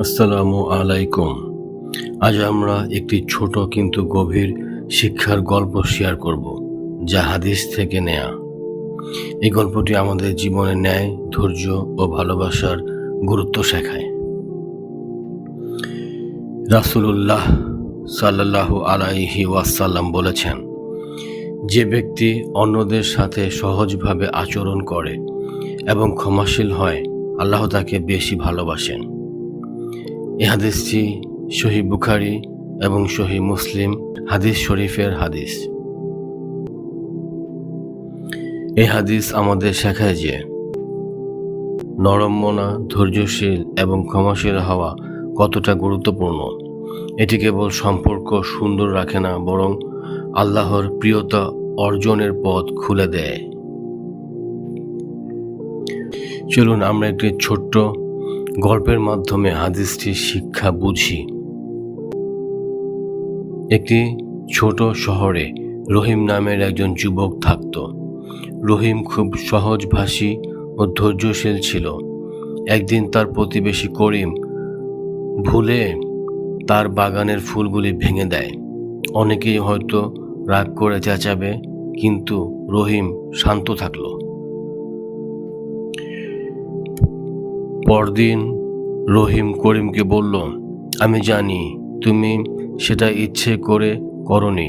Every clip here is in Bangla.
আসসালামু আলাইকুম। আজ আমরা একটি ছোট কিন্তু গভীর শিক্ষার গল্প শেয়ার করব, যা হাদিস থেকে নেয়া। এই গল্পটি আমাদের জীবনে ন্যায়, ধৈর্য ও ভালোবাসার গুরুত্ব শেখায়। রাসূলুল্লাহ সাল্লাল্লাহু আলাইহি ওয়াসাল্লাম বলেছেন, যে ব্যক্তি অন্যদের সাথে সহজভাবে আচরণ করে এবং ক্ষমাশীল হয়, আল্লাহ তাকে বেশি ভালোবাসেন। এই হাদিসটি সহিহ বুখারী এবং সহিহ মুসলিম হাদিস শরীফের হাদিস। এই হাদিস আমাদের শেখায় যে নরম মনা, ধৈর্যশীল এবং ক্ষমাশীল হওয়া কতটা গুরুত্বপূর্ণ। এটি কেবল সম্পর্ক সুন্দর রাখে না, বরং আল্লাহর প্রিয়তা অর্জনের পথ খুলে দেয়। চলুন আমরা একটি ছোট্ট গল্পের মাধ্যমে হাদিসটির শিক্ষা বুঝি। একটি ছোট শহরে রহিম নামের একজন যুবক থাকত। রহিম খুব সহজভাষী ও ধৈর্যশীল ছিল। একদিন তার প্রতিবেশী করিম ভুলে তার বাগানের ফুলগুলি ভেঙে দেয়। অনেকেই হয়তো রাগ করে চেঁচাবে, কিন্তু রহিম শান্ত থাকল। পরদিন রহিম করিমকে বলল, আমি জানি তুমি সেটা ইচ্ছে করে করনি,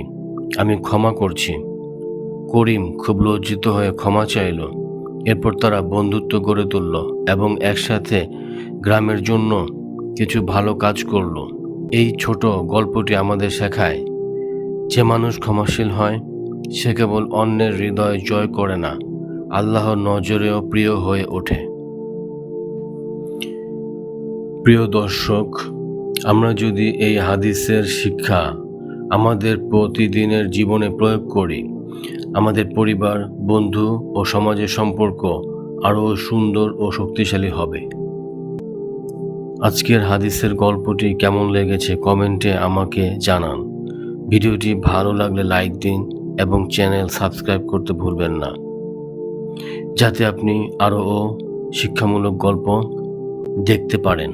আমি ক্ষমা করছি। করিম খুব লজ্জিত হয়ে ক্ষমা চাইল। এরপর তারা বন্ধুত্ব গড়ে তুলল এবং একসাথে গ্রামের জন্য কিছু ভালো কাজ করল। এই ছোট গল্পটি আমাদের শেখায়, যে মানুষ ক্ষমাশীল হয় সে কেবল অন্যের হৃদয় জয় করে না, আল্লাহর নজরেও প্রিয় হয়ে ওঠে। প্রিয় দর্শক, আমরা যদি এই হাদিসের শিক্ষা আমাদের প্রতিদিনের জীবনে প্রয়োগ করি, আমাদের পরিবার, বন্ধু ও সমাজের সম্পর্ক আরও সুন্দর ও শক্তিশালী হবে। আজকের হাদিসের গল্পটি কেমন লেগেছে কমেন্টে আমাকে জানান। ভিডিওটি ভালো লাগলে লাইক দিন এবং চ্যানেল সাবস্ক্রাইব করতে ভুলবেন না, যাতে আপনি আরও শিক্ষামূলক গল্প দেখতে পারেন।